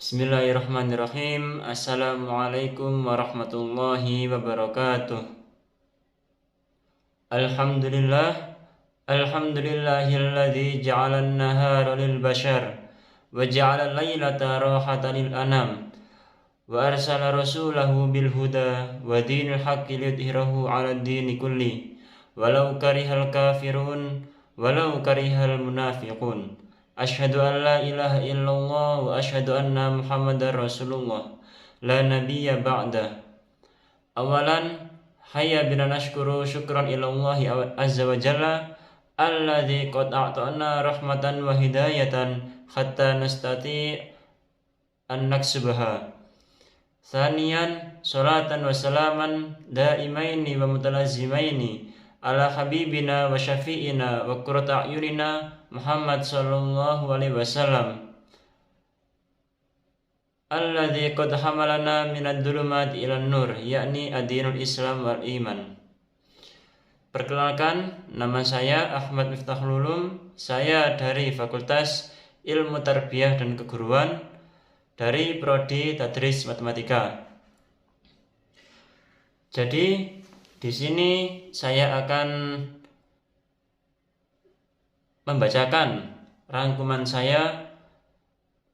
Bismillahirrahmanirrahim. Assalamualaikum warahmatullahi wabarakatuh. Alhamdulillah. Alhamdulillahilladzi ja'ala an-nahara lil bashar wa ja'ala al-lailata rahatan lil anam wa arsala rasulahu bil huda wa dinil haqqi liyudhhirahu 'ala ad-dini kulli walau karihal kafirun walau karihal munafiqun. Asyhadu an la ilaha illallah wa asyhadu anna Muhammadar Rasulullah la nabiyya ba'da. Awalan hayya bina nashkuru syukran ilallahi azza wa jalla alladzi qad a'tana rahmatan wa hidayatan hatta nastati an naksubaha. Thaniyan salatan wa salaman daimaini wa mutalazimaini ala habibina wa syafi'ina wa qurrata a'yunina Muhammad sallallahu alaihi wasallam alladzi qad hamalana minad dhulumati ilan nur, yakni ad-dinul Islam wal iman. Perkenalkan, nama saya Ahmad Miftahul Ulum. Saya dari Fakultas Ilmu Tarbiyah dan Keguruan dari Prodi Tadris Matematika. Jadi di sini saya akan membacakan rangkuman saya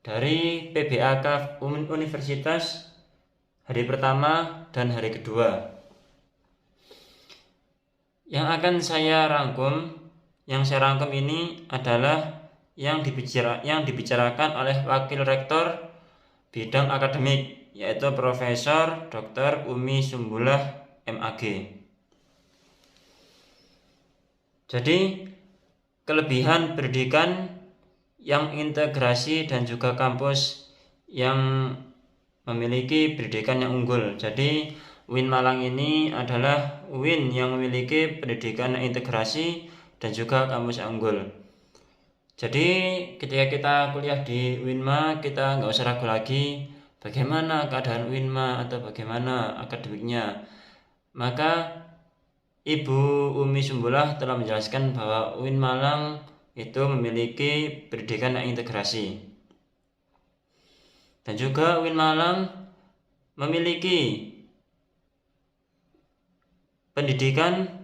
dari PBAK Universitas hari pertama dan hari kedua. Yang akan saya rangkum, ini adalah yang dibicarakan oleh Wakil Rektor Bidang Akademik, yaitu Profesor Dr. Umi Sumbulah MAG. Jadi, kelebihan pendidikan yang integrasi dan juga kampus yang memiliki pendidikan yang unggul. Jadi UIN Malang ini adalah UIN yang memiliki pendidikan yang integrasi dan juga kampus yang unggul. Jadi ketika kita kuliah di UINMA, kita nggak usah ragu lagi bagaimana keadaan UINMA atau bagaimana akademiknya. Maka Ibu Umi Sumbulah telah menjelaskan bahwa UIN Malang itu memiliki pendidikan yang integrasi. Dan juga UIN Malang memiliki pendidikan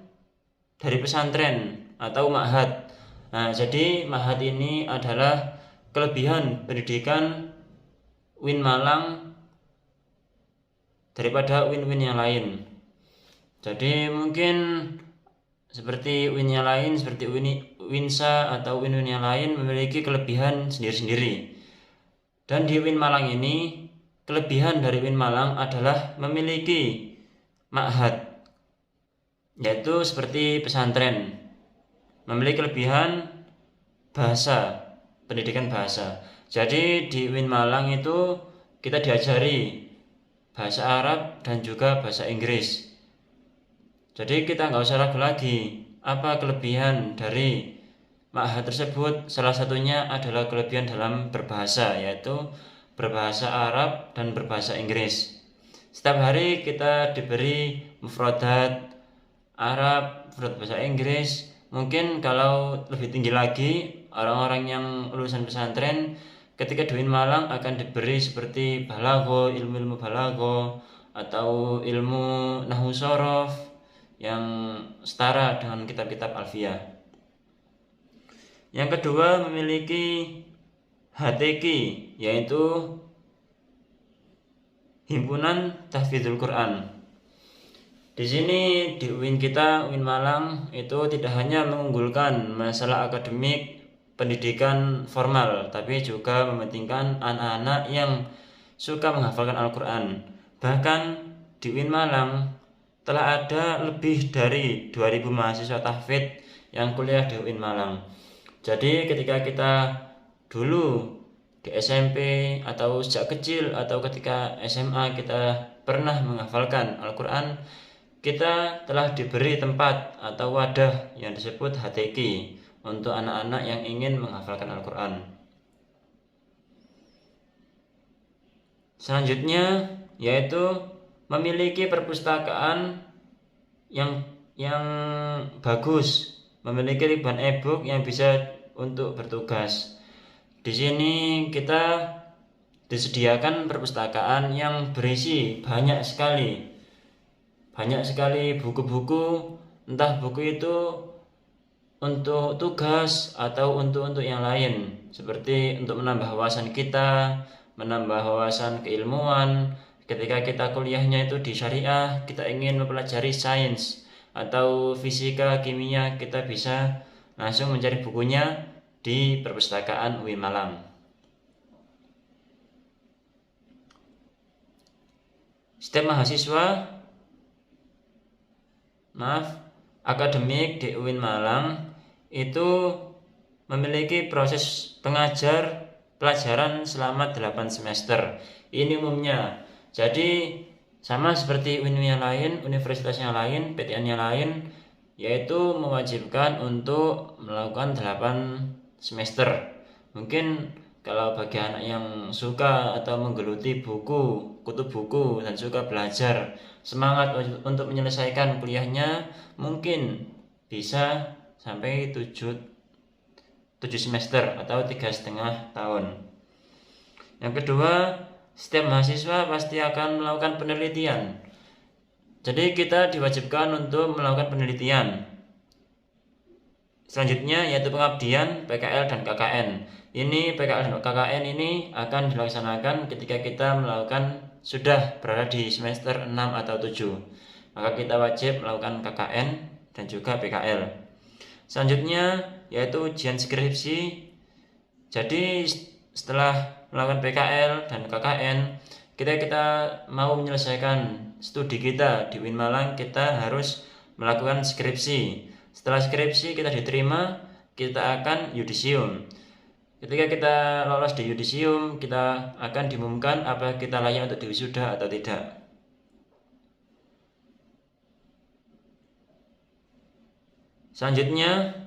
dari pesantren atau ma'had. Nah, jadi ma'had ini adalah kelebihan pendidikan UIN Malang daripada UIN-UIN yang lain. Jadi mungkin seperti UIN yang lain, seperti UINSA atau UIN yang lain memiliki kelebihan sendiri-sendiri. Dan di UIN Malang ini, kelebihan dari UIN Malang adalah memiliki ma'had, yaitu seperti pesantren, memiliki kelebihan bahasa, pendidikan bahasa. Jadi di UIN Malang itu kita diajari bahasa Arab dan juga bahasa Inggris. Jadi kita nggak usah ragu lagi apa kelebihan dari ma'had tersebut. Salah satunya adalah kelebihan dalam berbahasa, yaitu berbahasa Arab dan berbahasa Inggris. Setiap hari kita diberi mufradat Arab, mufradat bahasa Inggris. Mungkin kalau lebih tinggi lagi, orang-orang yang lulusan pesantren ketika di UIN Malang akan diberi seperti balagho, ilmu-ilmu balagho atau ilmu nahwu shorof yang setara dengan kitab-kitab alfiyah. Yang kedua memiliki HTQ, yaitu Himpunan Tahfidzul Quran. Di sini di UIN kita, UIN Malang itu tidak hanya mengunggulkan masalah akademik pendidikan formal, tapi juga mementingkan anak-anak yang suka menghafalkan Al-Quran. Bahkan di UIN Malang telah ada lebih dari 2000 mahasiswa tahfidz yang kuliah di UIN Malang. Jadi ketika kita dulu di SMP atau sejak kecil atau ketika SMA kita pernah menghafalkan Al-Quran, kita telah diberi tempat atau wadah yang disebut HTQ untuk anak-anak yang ingin menghafalkan Al-Quran. Selanjutnya yaitu memiliki perpustakaan yang bagus, memiliki ribuan e-book yang bisa untuk bertugas. Di sini kita disediakan perpustakaan yang berisi banyak sekali buku-buku, entah buku itu untuk tugas atau untuk yang lain, seperti untuk menambah wawasan kita, menambah wawasan keilmuan. Ketika kita kuliahnya itu di syariah, kita ingin mempelajari sains atau fisika, kimia, kita bisa langsung mencari bukunya di perpustakaan UIN Malang. Setiap mahasiswa akademik di UIN Malang itu memiliki proses pelajaran selama 8 semester. Ini umumnya. Jadi sama seperti UIN yang lain, universitas yang lain, PTN yang lain, yaitu mewajibkan untuk melakukan 8 semester. Mungkin kalau bagi anak yang suka atau menggeluti kutub buku dan suka belajar, semangat untuk menyelesaikan kuliahnya, mungkin bisa sampai 7 semester atau 3,5 tahun. Yang kedua, setiap mahasiswa pasti akan melakukan penelitian. Jadi kita diwajibkan untuk melakukan penelitian. Selanjutnya yaitu pengabdian, PKL dan KKN. Ini PKL dan KKN ini akan dilaksanakan ketika kita sudah berada di semester 6 atau 7. Maka kita wajib melakukan KKN dan juga PKL. Selanjutnya yaitu ujian skripsi. Jadi setelah melakukan PKL dan KKN, kita mau menyelesaikan studi kita di UIN Malang, kita harus melakukan skripsi. Setelah skripsi kita diterima, kita akan yudisium. Ketika kita lolos di yudisium, kita akan diumumkan apakah kita layak untuk diwisuda atau tidak. Selanjutnya,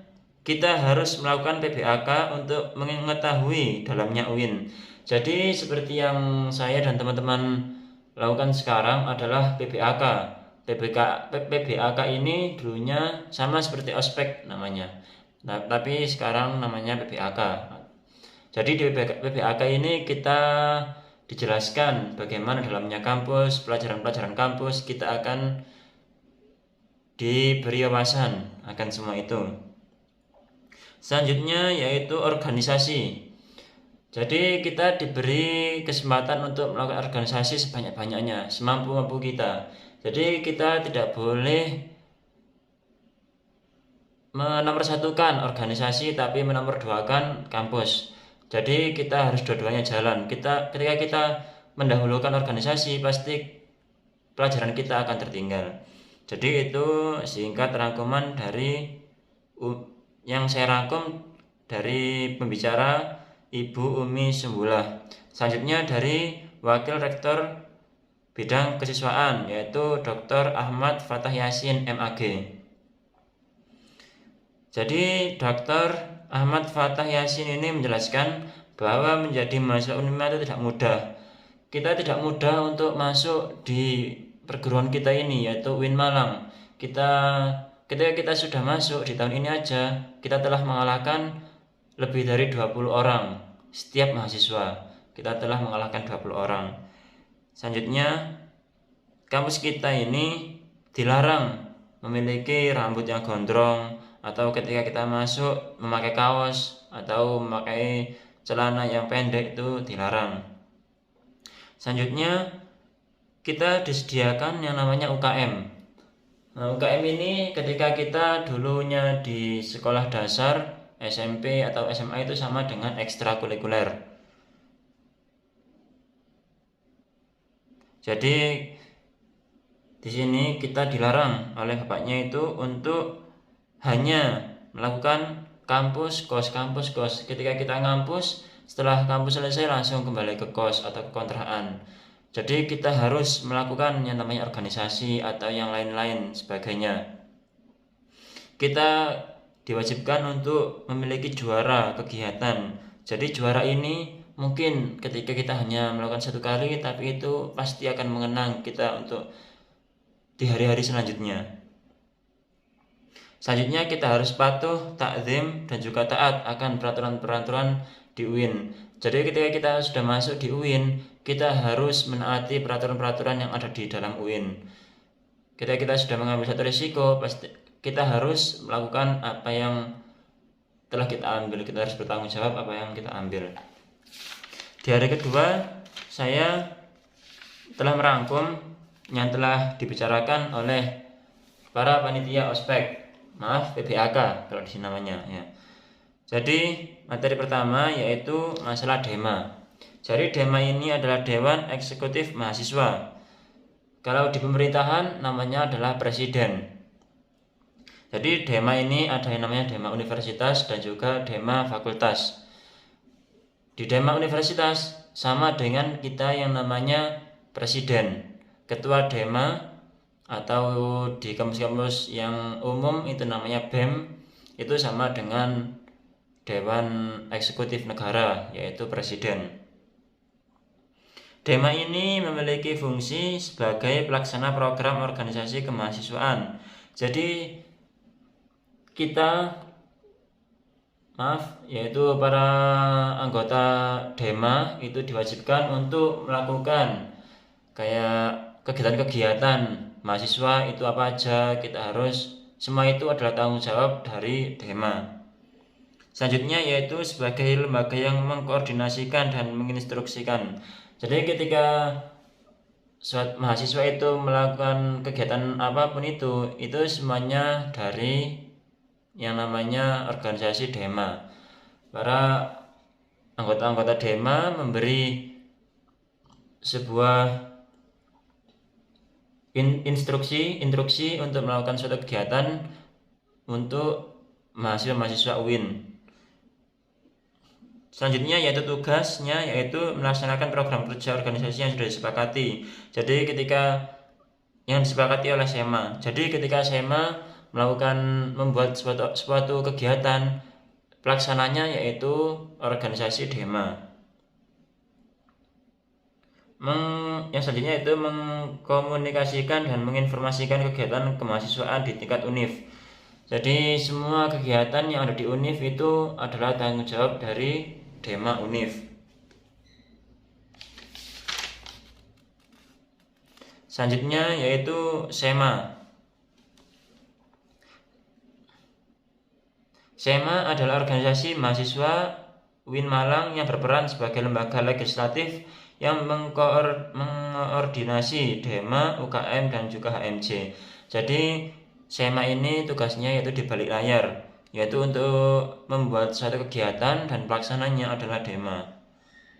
kita harus melakukan PBAK untuk mengetahui dalamnya UIN. Jadi seperti yang saya dan teman-teman lakukan sekarang adalah PBAK. PBAK ini dulunya sama seperti ospek namanya, tapi sekarang namanya PBAK. Jadi di PBAK ini kita dijelaskan bagaimana dalamnya kampus, pelajaran-pelajaran kampus, kita akan diberi wawasan akan semua itu. Selanjutnya yaitu organisasi. Jadi kita diberi kesempatan untuk melakukan organisasi sebanyak-banyaknya, semampu-mampu kita. Jadi kita tidak boleh menomorsatukan organisasi tapi menomorsduakan kampus. Jadi kita harus dua-duanya jalan. Ketika kita mendahulukan organisasi, pasti pelajaran kita akan tertinggal. Jadi itu singkat rangkuman dari yang saya rangkum dari pembicara Ibu Umi Sumbulah. Selanjutnya dari Wakil Rektor Bidang Kesiswaan yaitu Dr. Ahmad Fatah Yasin MAG. Jadi Dr. Ahmad Fatah Yasin ini menjelaskan bahwa menjadi mahasiswa UNIMA itu tidak mudah. Kita tidak mudah untuk masuk di perguruan kita ini yaitu UIN Malang. Ketika kita sudah masuk di tahun ini aja, kita telah mengalahkan lebih dari 20 orang setiap mahasiswa. Kita telah mengalahkan 20 orang. Selanjutnya, kampus kita ini dilarang memiliki rambut yang gondrong atau ketika kita masuk memakai kaos atau memakai celana yang pendek itu dilarang. Selanjutnya, kita disediakan yang namanya UKM. Nah, UKM ini ketika kita dulunya di sekolah dasar, SMP atau SMA itu sama dengan ekstrakurikuler. Jadi di sini kita dilarang oleh bapaknya itu untuk hanya melakukan kampus kos. Ketika kita ngampus, setelah kampus selesai langsung kembali ke kos atau ke kontrakan. Jadi kita harus melakukan yang namanya organisasi atau yang lain-lain sebagainya. Kita diwajibkan untuk memiliki juara kegiatan. Jadi juara ini mungkin ketika kita hanya melakukan satu kali, tapi itu pasti akan mengenang kita untuk di hari-hari selanjutnya. Selanjutnya kita harus patuh, takzim, dan juga taat akan peraturan-peraturan di di UIN. Jadi ketika kita sudah masuk di UIN, kita harus menaati peraturan-peraturan yang ada di dalam UIN. Ketika kita sudah mengambil satu risiko, pasti kita harus melakukan apa yang telah kita ambil. Kita harus bertanggung jawab apa yang kita ambil. Di hari kedua, saya telah merangkum yang telah dibicarakan oleh para panitia ospek, PBAK kalau di sini namanya ya. Jadi materi pertama yaitu masalah DEMA. Jadi DEMA ini adalah Dewan Eksekutif Mahasiswa. Kalau di pemerintahan namanya adalah Presiden. Jadi DEMA ini ada yang namanya DEMA Universitas dan juga DEMA Fakultas. Di DEMA Universitas sama dengan kita yang namanya Presiden. Ketua DEMA atau di kampus-kampus yang umum itu namanya BEM, itu sama dengan Dewan Eksekutif Negara, yaitu Presiden. DEMA ini memiliki fungsi sebagai pelaksana program organisasi kemahasiswaan. Jadi kita yaitu para anggota DEMA itu diwajibkan untuk melakukan kayak kegiatan-kegiatan mahasiswa itu apa aja, kita harus, semua itu adalah tanggung jawab dari DEMA. Selanjutnya yaitu sebagai lembaga yang mengkoordinasikan dan menginstruksikan. Jadi ketika mahasiswa itu melakukan kegiatan apapun itu semuanya dari yang namanya organisasi DEMA. Para anggota-anggota DEMA memberi sebuah instruksi untuk melakukan suatu kegiatan untuk mahasiswa UIN. Selanjutnya yaitu tugasnya yaitu melaksanakan program kerja organisasi yang sudah disepakati. Jadi ketika yang disepakati oleh SEMA. Jadi ketika SEMA membuat suatu kegiatan, pelaksananya yaitu organisasi DEMA. Yang selanjutnya itu mengkomunikasikan dan menginformasikan kegiatan kemahasiswaan di tingkat UNIF. Jadi semua kegiatan yang ada di UNIF itu adalah tanggung jawab dari DEMA UNIF. Selanjutnya yaitu SEMA. SEMA adalah organisasi mahasiswa UIN Malang yang berperan sebagai lembaga legislatif yang mengkoordinasi DEMA, UKM, dan juga HMJ. Jadi SEMA ini tugasnya yaitu di balik layar, yaitu untuk membuat suatu kegiatan dan pelaksananya adalah DEMA.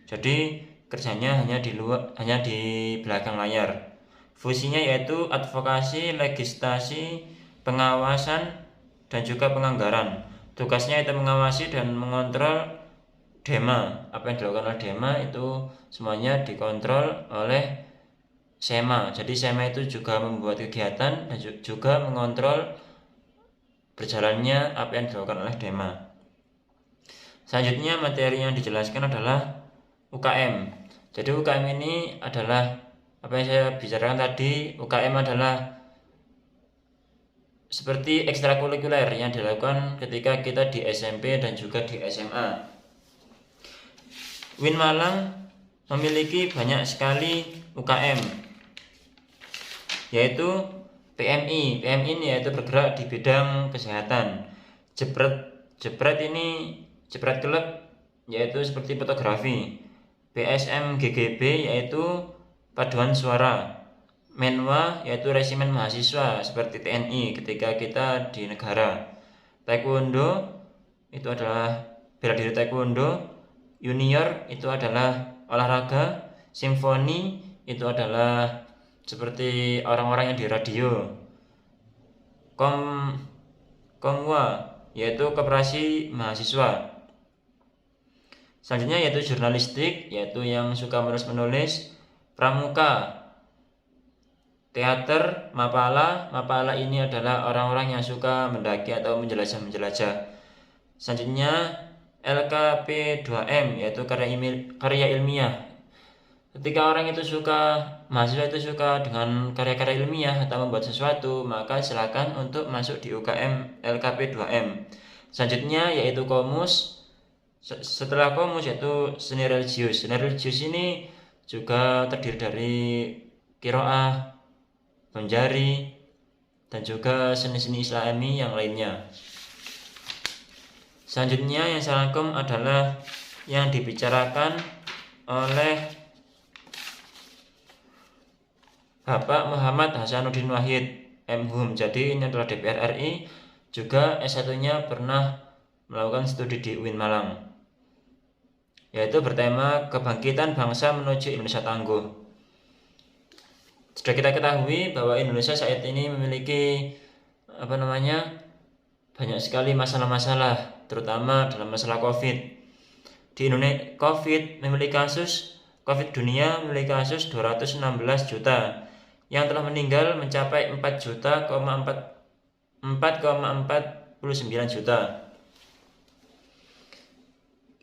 Jadi kerjanya hanya di belakang layar. Fungsinya yaitu advokasi, legislasi, pengawasan, dan juga penganggaran. Tugasnya itu mengawasi dan mengontrol DEMA. Apa yang dilakukan oleh DEMA itu semuanya dikontrol oleh SEMA. Jadi SEMA itu juga membuat kegiatan dan juga mengontrol berjalannya apa yang dilakukan oleh DEMA. Selanjutnya materi yang dijelaskan adalah UKM. Jadi UKM ini adalah apa yang saya bicarakan tadi. UKM adalah seperti ekstrakurikuler yang dilakukan ketika kita di SMP dan juga di SMA. UIN Malang memiliki banyak sekali UKM, yaitu PMI. PMI ini yaitu bergerak di bidang kesehatan. Jepret klub yaitu seperti fotografi. PSM GGB yaitu paduan suara. Menwa yaitu resimen mahasiswa seperti TNI ketika kita di negara. Taekwondo itu adalah bela diri taekwondo. Junior itu adalah olahraga. Simfoni itu adalah seperti orang-orang yang di radio. Komwa yaitu koperasi mahasiswa. Selanjutnya yaitu jurnalistik, yaitu yang suka menulis. Pramuka, teater, mapala ini adalah orang-orang yang suka mendaki atau menjelajah. Selanjutnya LKP2M yaitu karya ilmiah. Ketika mahasiswa itu suka dengan karya-karya ilmiah atau membuat sesuatu, maka silakan untuk masuk di UKM LKP2M. Selanjutnya yaitu Komus. Setelah komus yaitu seni religius. Seni religius ini juga terdiri dari qiraah, penjari, dan juga seni-seni Islami yang lainnya. Selanjutnya yang saya rangkum adalah yang dibicarakan oleh Bapak Muhammad Hasanuddin Wahid M.Hum. Jadi ini adalah DPR RI, juga S1-nya pernah melakukan studi di UIN Malang, yaitu bertema kebangkitan bangsa menuju Indonesia tangguh. Sudah kita ketahui bahwa Indonesia saat ini memiliki banyak sekali masalah-masalah, terutama dalam masalah COVID. Di Indonesia, COVID dunia memiliki kasus 216 juta, yang telah meninggal mencapai 4,49 juta.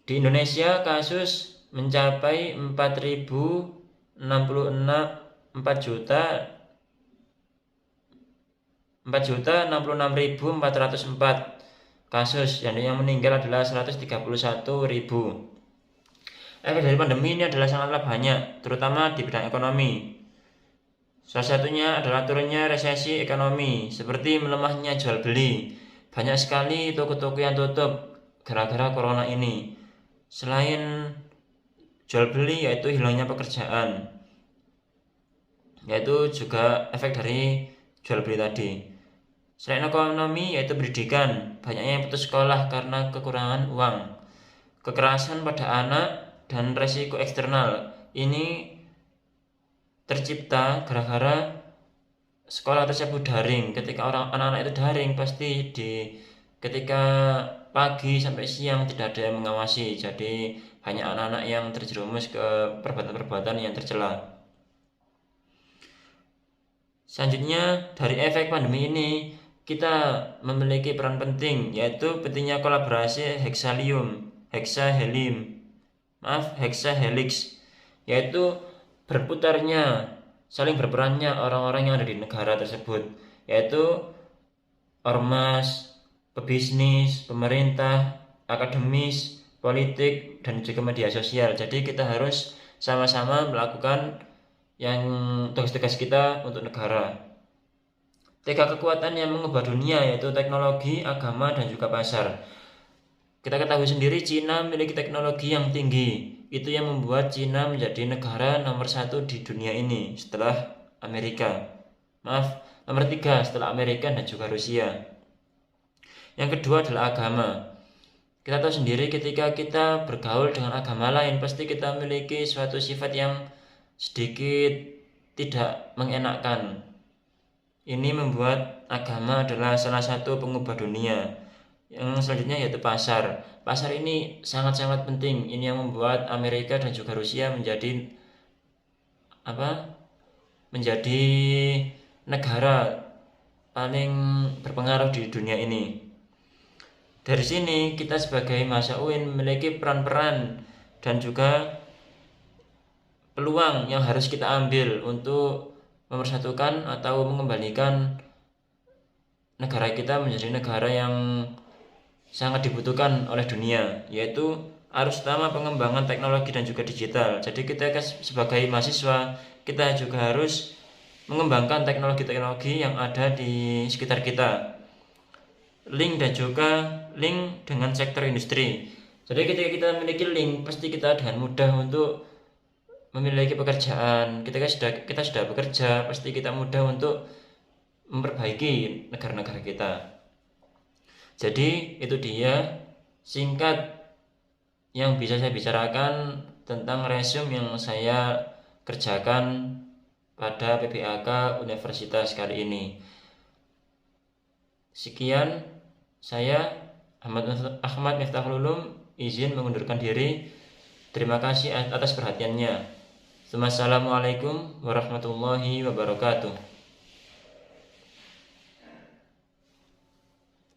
Di Indonesia kasus mencapai 4.066.404 kasus, yang meninggal adalah 131.000. Efek dari pandemi ini adalah sangatlah banyak, terutama di bidang ekonomi. Salah satunya adalah turunnya resesi ekonomi, seperti melemahnya jual beli. Banyak sekali toko-toko yang tutup gara-gara corona ini. Selain jual beli, yaitu hilangnya pekerjaan, yaitu juga efek dari jual beli tadi. Selain ekonomi, yaitu pendidikan, banyaknya yang putus sekolah karena kekurangan uang. Kekerasan pada anak dan resiko eksternal ini tercipta gara-gara sekolah tersebut daring. Ketika anak-anak itu daring, pasti ketika pagi sampai siang tidak ada yang mengawasi. Jadi banyak anak-anak yang terjerumus ke perbuatan-perbuatan yang tercela. Selanjutnya, dari efek pandemi ini kita memiliki peran penting, yaitu pentingnya kolaborasi hexahelix, yaitu berputarnya, saling berperannya orang-orang yang ada di negara tersebut, yaitu ormas, pebisnis, pemerintah, akademis, politik, dan juga media sosial. Jadi kita harus sama-sama melakukan yang tugas-tugas kita untuk negara. 3 kekuatan yang mengubah dunia, yaitu teknologi, agama, dan juga pasar. Kita ketahui sendiri Cina memiliki teknologi yang tinggi. Itu yang membuat Cina menjadi negara nomor 1 di dunia ini setelah Amerika. Nomor 3 setelah Amerika dan juga Rusia. Yang kedua adalah agama. Kita tahu sendiri ketika kita bergaul dengan agama lain, pasti kita memiliki suatu sifat yang sedikit tidak mengenakan. Ini membuat agama adalah salah satu pengubah dunia. Yang selanjutnya yaitu pasar. Pasar ini sangat-sangat penting. Ini yang membuat Amerika dan juga Rusia menjadi negara paling berpengaruh di dunia ini. Dari sini kita sebagai mahasiswa UIN memiliki peran-peran dan juga peluang yang harus kita ambil untuk memersatukan atau mengembalikan negara kita menjadi negara yang sangat dibutuhkan oleh dunia, yaitu arus utama pengembangan teknologi dan juga digital. Jadi kita sebagai mahasiswa, kita juga harus mengembangkan teknologi-teknologi yang ada di sekitar kita, link dengan sektor industri. Jadi ketika kita memiliki link, pasti kita dengan mudah untuk memiliki pekerjaan. Kita sudah bekerja, pasti kita mudah untuk memperbaiki negara-negara kita. Jadi itu dia singkat yang bisa saya bicarakan tentang resume yang saya kerjakan pada PBAK Universitas kali ini. Sekian, saya Ahmad Miftahul Ulum izin mengundurkan diri. Terima kasih atas perhatiannya. Wassalamualaikum warahmatullahi wabarakatuh.